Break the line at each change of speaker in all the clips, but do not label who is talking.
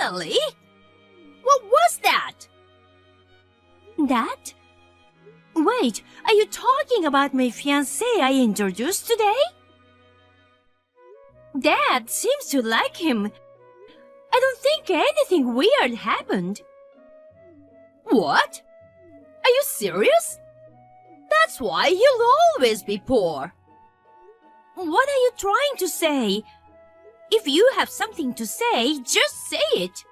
Natalie? What was that?
That? Wait, are you talking about my fiancé I introduced today? Dad seems to like him. I don't think anything weird happened.
What? Are you serious? That's why you'll always be poor.
What are you trying to say? If you have something to say, just say it.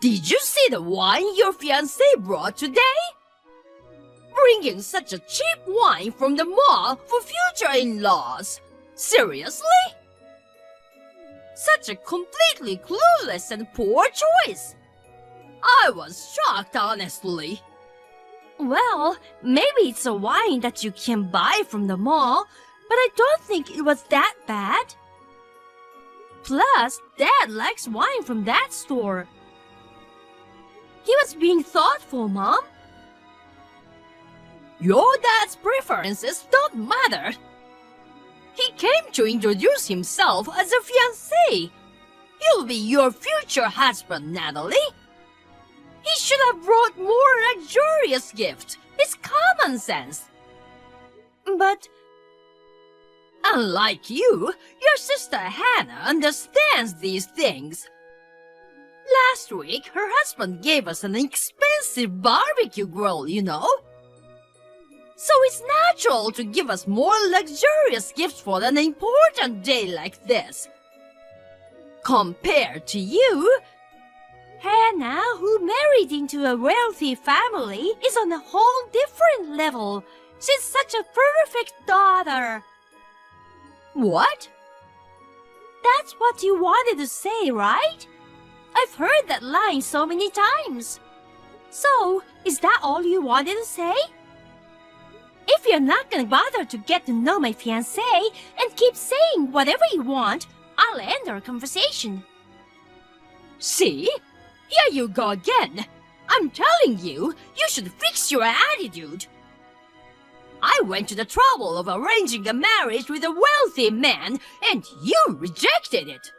Did you see the wine your fiancé brought today? Bringing such a cheap wine from the mall for future in-laws. Seriously? Such a completely clueless and poor choice. I was shocked, honestly.
Well, maybe it's a wine that you can buy from the mall, but I don't think it was that bad. Plus, Dad likes wine from that store. He was being thoughtful, Mom.
Your dad's preferences don't matter. He came to introduce himself as a fiancé. He'll be your future husband, Natalie. He should have brought more luxurious gifts. It's common sense.
But
unlike you, your sister Hannah understands these things. Last week, her husband gave us an expensive barbecue grill, you know. So it's natural to give us more luxurious gifts for an important day like this. Compared to you,
Hannah, who married into a wealthy family, is on a whole different level. She's such a perfect daughter.
What?
That's what you wanted to say, right? I've heard that line so many times. So, is that all you wanted to say? If you're not gonna bother to get to know my fiancé and keep saying whatever you want, I'll end our conversation.
See? Here you go again. I'm telling you, you should fix your attitude. I went to the trouble of arranging a marriage with a wealthy man, and you rejected it.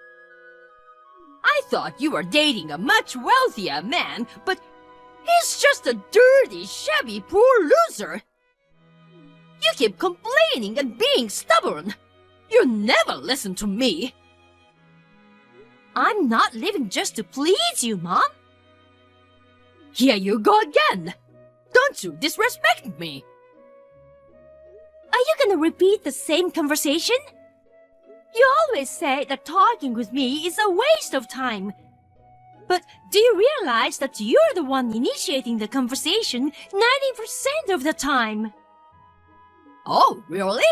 I thought you were dating a much wealthier man, but he's just a dirty, shabby, poor loser. You keep complaining and being stubborn. You never listen to me.
I'm not living just to please you, Mom.
Here you go again. Don't you disrespect me.
Are you gonna repeat the same conversation? You always say that talking with me is a waste of time. But do you realize that you're the one initiating the conversation 90% of the time?
Oh, really?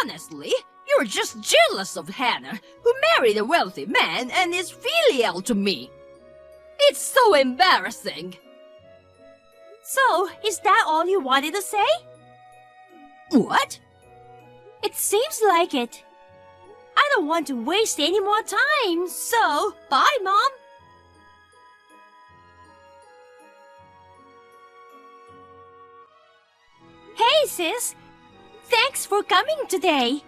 Honestly, you're just jealous of Hannah, who married a wealthy man and is filial to me. It's so embarrassing.
So, is that all you wanted to say?
What?
It seems like it. I don't want to waste any more time, so bye, Mom. Hey, sis. Thanks for coming today.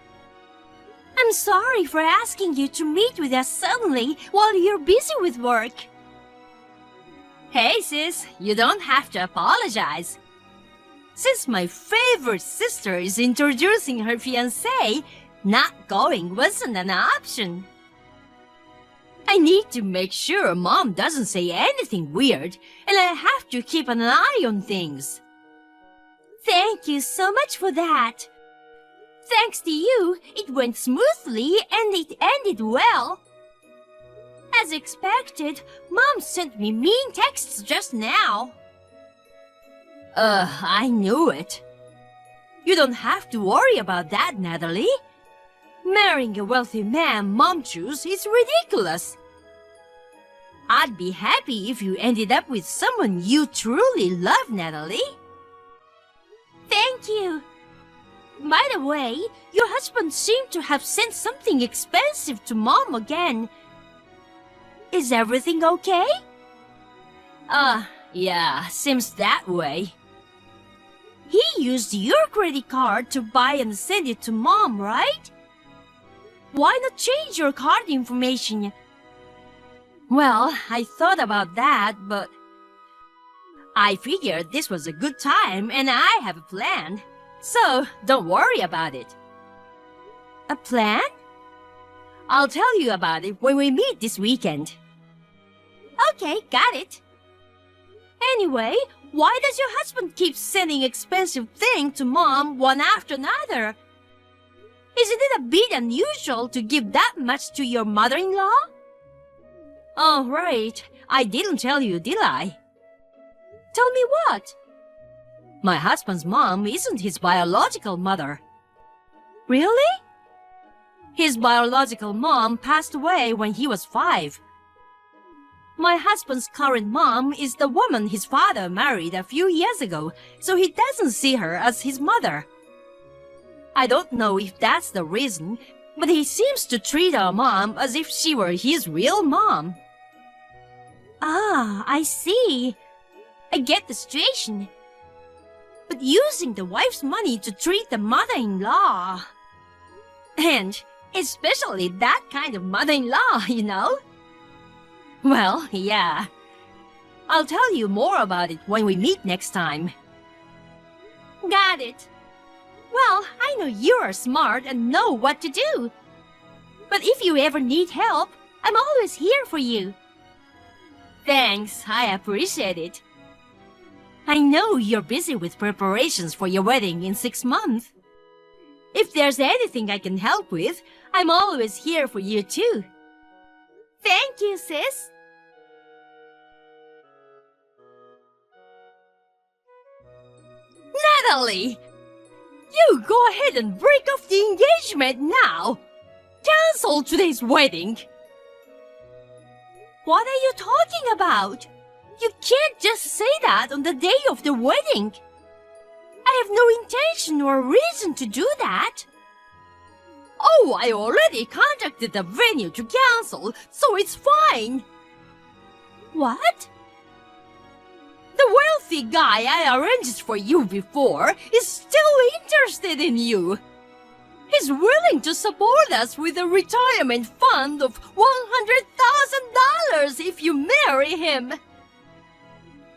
I'm sorry for asking you to meet with us suddenly while you're busy with work.
Hey, sis, you don't have to apologize. Since my favorite sister is introducing her fiancé, not going wasn't an option. I need to make sure Mom doesn't say anything weird, and I have to keep an eye on things.
Thank you so much for that. Thanks to you, it went smoothly and it ended well. As expected, Mom sent me mean texts just now.
I knew it. You don't have to worry about that, Natalie. Marrying a wealthy man Mom chooses is ridiculous. I'd be happy if you ended up with someone you truly love, Natalie.
Thank you. By the way, your husband seemed to have sent something expensive to Mom again. Is everything okay?
Yeah, seems that way.
He used your credit card to buy and send it to Mom, right? Why not change your card information?
Well, I thought about that, but I figured this was a good time and I have a plan. So, don't worry about it.
A plan?
I'll tell you about it when we meet this weekend.
Okay, got it. Anyway, why does your husband keep sending expensive things to Mom one after another? Isn't it a bit unusual to give that much to your mother-in-law?
Oh, right. I didn't tell you, did I?
Tell me what?
My husband's mom isn't his biological mother.
Really?
His biological mom passed away when he was 5. My husband's current mom is the woman his father married a few years ago, so he doesn't see her as his mother. I don't know if that's the reason, but he seems to treat our mom as if she were his real mom.
Ah, I see. I get the situation. But using the wife's money to treat the mother-in-law...
And especially that kind of mother-in-law, you know? Well, yeah. I'll tell you more about it when we meet next time.
Got it. Well, I know you are smart and know what to do. But if you ever need help, I'm always here for you.
Thanks, I appreciate it. I know you're busy with preparations for your wedding in 6 months. If there's anything I can help with, I'm always here for you too.
Thank you, sis.
Natalie! You go ahead and break off the engagement now! Cancel today's wedding!
What are you talking about? You can't just say that on the day of the wedding. I have no intention or reason to do that.
Oh, I already contacted the venue to cancel, so it's fine.
What?
The wealthy guy I arranged for you before is still interested in you. He's willing to support us with a retirement fund of $100,000 if you marry him.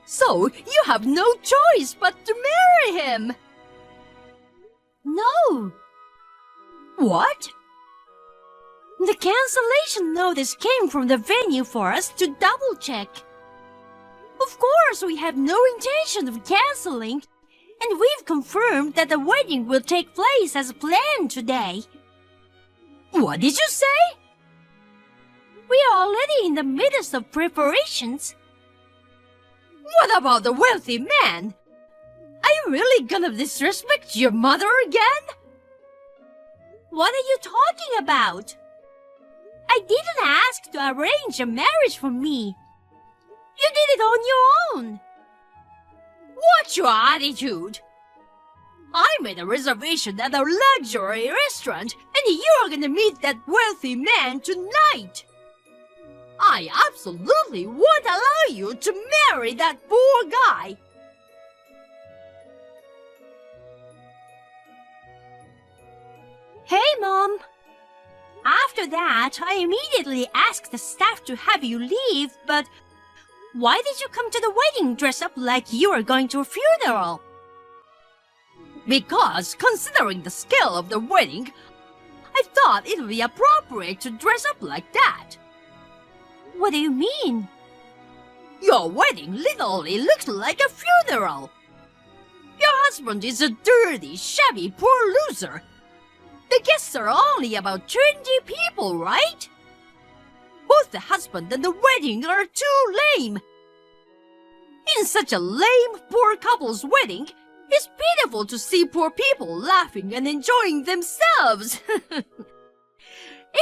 So you have no choice but to marry him.
No.
What?
The cancellation notice came from the venue for us to double-check. Of course, we have no intention of canceling, and we've confirmed that the wedding will take place as planned today.
What did you say?
We are already in the midst of preparations.
What about the wealthy man? Are you really gonna disrespect your mother again?
What are you talking about? I didn't ask to arrange a marriage for me. You did it on your own.
What's your attitude? I made a reservation at a luxury restaurant, and you're gonna meet that wealthy man tonight. I absolutely won't allow you to marry that poor guy.
Hey, Mom. After that, I immediately asked the staff to have you leave, but why did you come to the wedding dressed up like you were going to a funeral?
Because, considering the scale of the wedding, I thought it would be appropriate to dress up like that.
What do you mean?
Your wedding literally looks like a funeral. Your husband is a dirty, shabby, poor loser. The guests are only about 20 people, right? Both the husband and the wedding are too lame. In such a lame, poor couple's wedding, it's pitiful to see poor people laughing and enjoying themselves.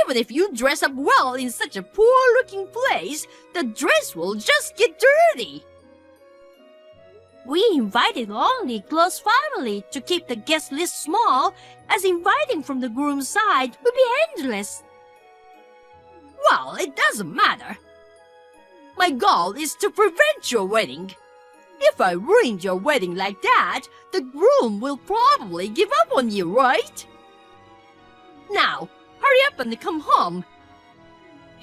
Even if you dress up well in such a poor-looking place, the dress will just get dirty.
We invited only close family to keep the guest list small, as inviting from the groom's side would be endless.
Well, it doesn't matter. My goal is to prevent your wedding. If I ruined your wedding like that, the groom will probably give up on you, right? Now, hurry up and come home.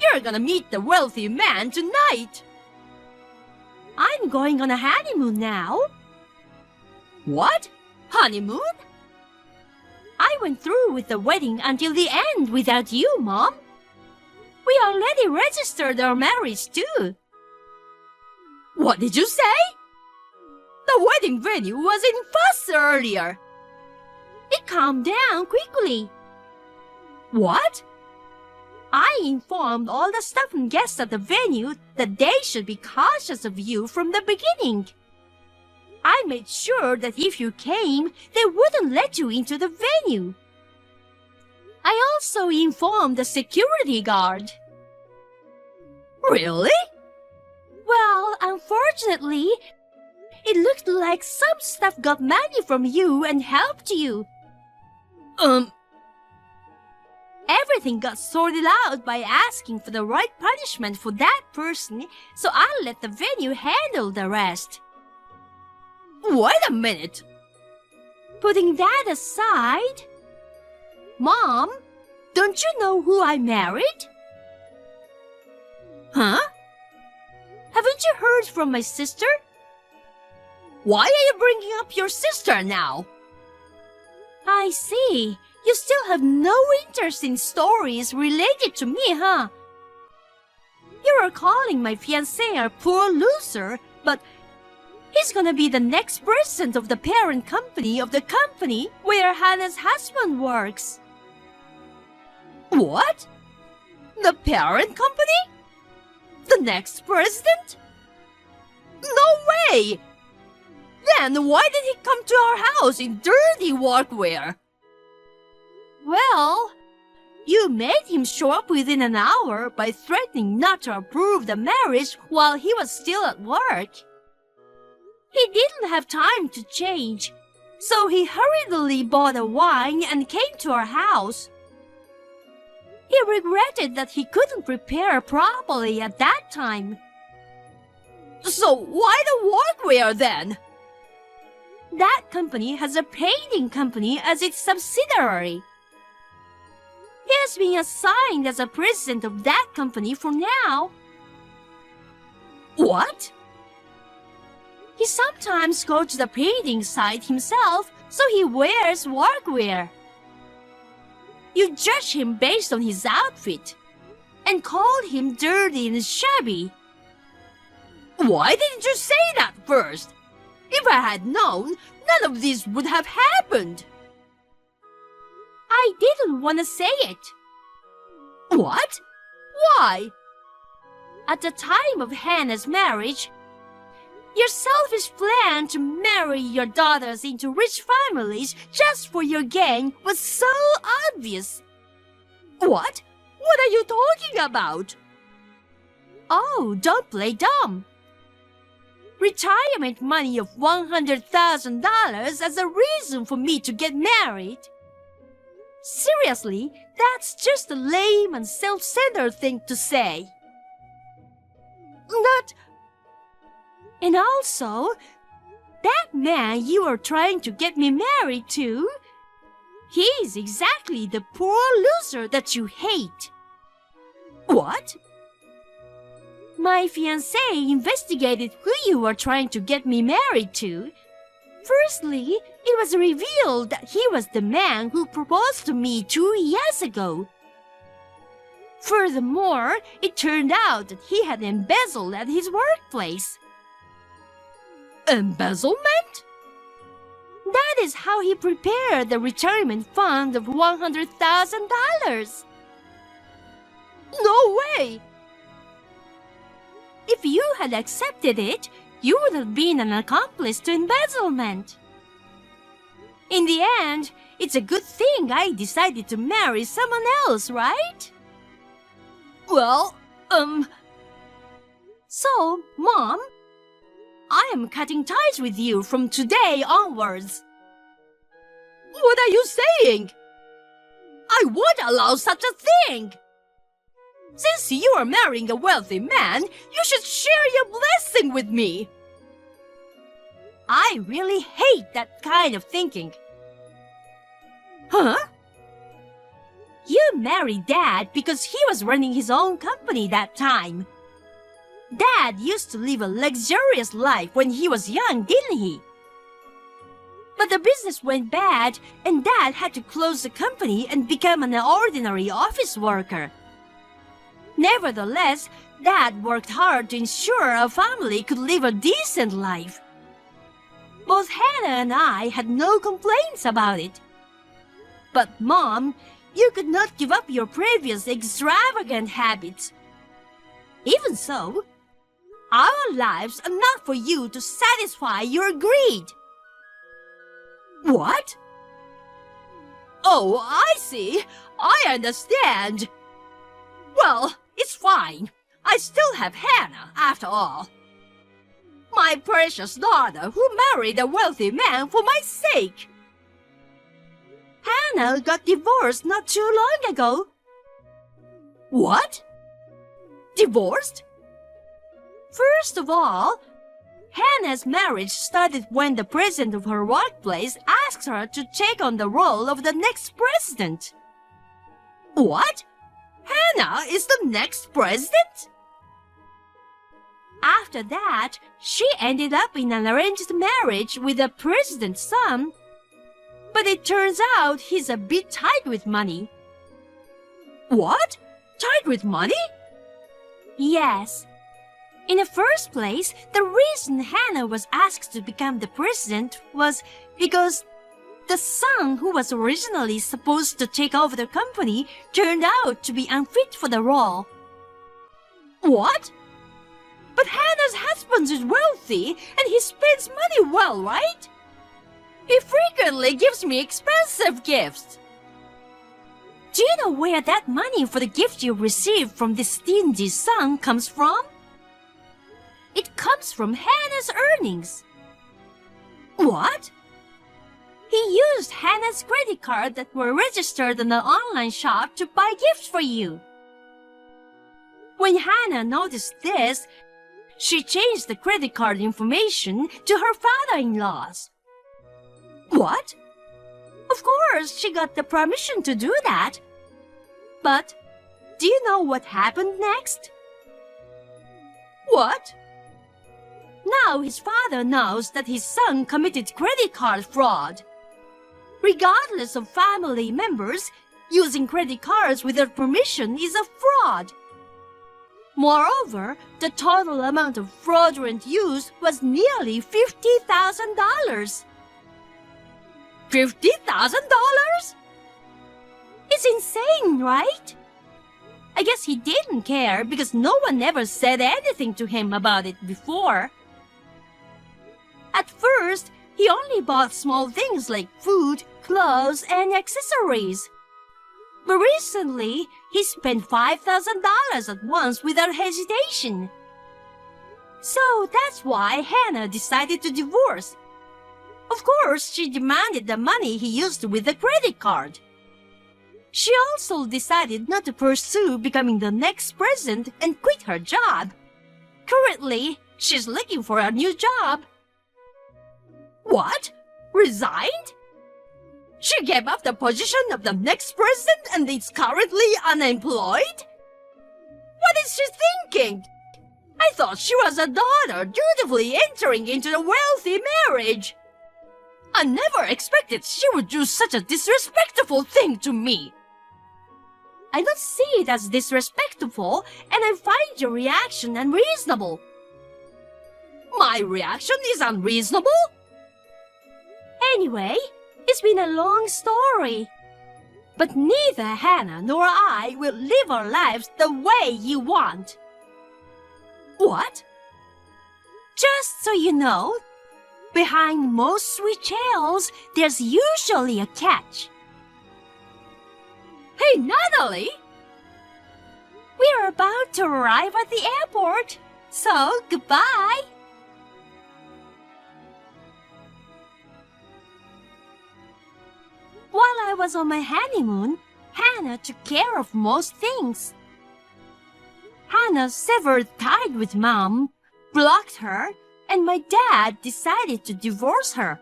You're we're gonna meet the wealthy man tonight.
I'm going on a honeymoon now.
What? Honeymoon?
I went through with the wedding until the end without you, Mom. We already registered our marriage too.
What did you say? The wedding venue was in fuss earlier.
It calmed down quickly.
What?
I informed all the staff and guests at the venue that they should be cautious of you from the beginning. I made sure that if you came, they wouldn't let you into the venue. I also informed the security guard.
Really?
Well, unfortunately, it looked like some staff got money from you and helped you. Everything got sorted out by asking for the right punishment for that person, so I'll let the venue handle the rest.
Wait a minute.
Putting that aside, Mom, don't you know who I married?
Huh?
Haven't you heard from my sister?
Why are you bringing up your sister now?
I see. You still have no interest in stories related to me, huh? You are calling my fiancé a poor loser, but he's gonna be the next president of the parent company of the company where Hannah's husband works.
What? The parent company? The next president? No way! Then why did he come to our house in dirty workwear?
Well, you made him show up within an hour by threatening not to approve the marriage while he was still at work. He didn't have time to change, so he hurriedly bought a wine and came to our house. He regretted that he couldn't prepare properly at that time.
So why the workwear then?
That company has a painting company as its subsidiary. He has been assigned as a president of that company for now.
What?
He sometimes goes to the painting site himself, so he wears workwear. You judge him based on his outfit and called him dirty and shabby.
Why didn't you say that first? If I had known, none of this would have happened.
I didn't want to say it.
What? Why?
At the time of Hannah's marriage, your selfish plan to marry your daughters into rich families just for your gain was so obvious.
What? What are you talking about?
Oh, don't play dumb. Retirement money of $100,000 as a reason for me to get married? Seriously, that's just a lame and self-centered thing to say. And also, that man you are trying to get me married to, he's exactly the poor loser that you hate.
What?
My fiancé investigated who you were trying to get me married to. Firstly, it was revealed that he was the man who proposed to me 2 years ago. Furthermore, it turned out that he had embezzled at his workplace.
Embezzlement?
That is how he prepared the retirement fund of $100,000.
No way!
If you had accepted it, you would have been an accomplice to embezzlement. In the end, it's a good thing I decided to marry someone else, right?
Well,
So, Mom, I am cutting ties with you from today onwards.
what are you saying? I won't allow such a thing! Since you are marrying a wealthy man, you should share your blessing with me.
I really hate that kind of thinking.
Huh?
You married Dad because he was running his own company that time. Dad used to live a luxurious life when he was young, didn't he? But the business went bad and Dad had to close the company and become an ordinary office worker. Nevertheless, Dad worked hard to ensure our family could live a decent life. Both Hannah and I had no complaints about it. But Mom, you could not give up your previous extravagant habits. Even so, our lives are not for you to satisfy your greed.
What? Oh, I see. I understand. Well, it's fine. I still have Hannah, after all. My precious daughter who married a wealthy man for my sake.
Hannah got divorced not too long ago.
What? Divorced?
First of all, Hannah's marriage started when the president of her workplace asked her to take on the role of the next president.
What? Hannah is the next president?
After that, she ended up in an arranged marriage with the president's son. But it turns out he's a bit tight with money.
What? Tight with money?
Yes. In the first place, the reason Hannah was asked to become the president was because the son who was originally supposed to take over the company turned out to be unfit for the role.
What? But Hannah's husband is wealthy and he spends money well, right? He frequently gives me expensive gifts.
Do you know where that money for the gift you received from this stingy son comes from? It comes from Hannah's earnings.
What?
He used Hannah's credit card that were registered on the online shop to buy gifts for you. When Hannah noticed this, she changed the credit card information to her father-in-law's.
What?
Of course, she got the permission to do that. But do you know what happened next?
What?
Now his father knows that his son committed credit card fraud. Regardless of family members, using credit cards without permission is a fraud. Moreover, the total amount of fraudulent use was nearly $50,000.
$50,000?
It's insane, right? I guess he didn't care because no one ever said anything to him about it before. At first, he only bought small things like food, clothes, and accessories. But recently, he spent $5,000 at once without hesitation. So that's why Hannah decided to divorce. Of course, she demanded the money he used with the credit card. She also decided not to pursue becoming the next president and quit her job. Currently, she's looking for a new job.
What? Resigned? She gave up the position of the next president and is currently unemployed? What is she thinking? I thought she was a daughter dutifully entering into a wealthy marriage. I never expected she would do such a disrespectful thing to me.
I don't see it as disrespectful, and I find your reaction unreasonable.
My reaction is unreasonable?
Anyway, it's been a long story. But neither Hannah nor I will live our lives the way you want.
What?
Just so you know, behind most sweet tales, there's usually a catch.
Hey, Natalie!
We're about to arrive at the airport, so goodbye. While I was on my honeymoon, Hannah took care of most things. Hannah severed ties with Mom, blocked her, and my dad decided to divorce her.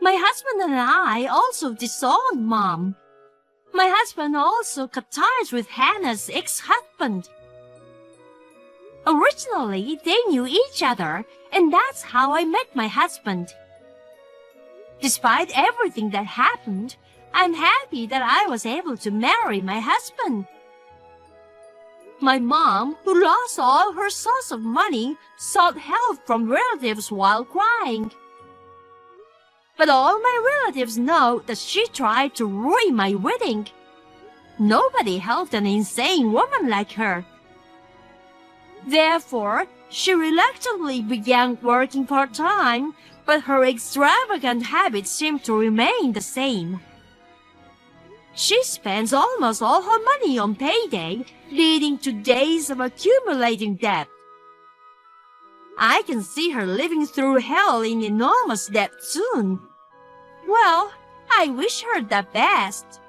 My husband and I also disowned Mom, My husband also cut ties with Hannah's ex-husband. Originally, they knew each other, and that's how I met my husband. Despite everything that happened, I'm happy that I was able to marry my husband. My mom, who lost all her source of money, sought help from relatives while crying. But all my relatives know that she tried to ruin my wedding. Nobody helped an insane woman like her. Therefore, she reluctantly began working part-time, but her extravagant habits seem to remain the same. She spends almost all her money on payday, leading to days of accumulating debt. I can see her living through hell in enormous debt soon. Well, I wish her the best.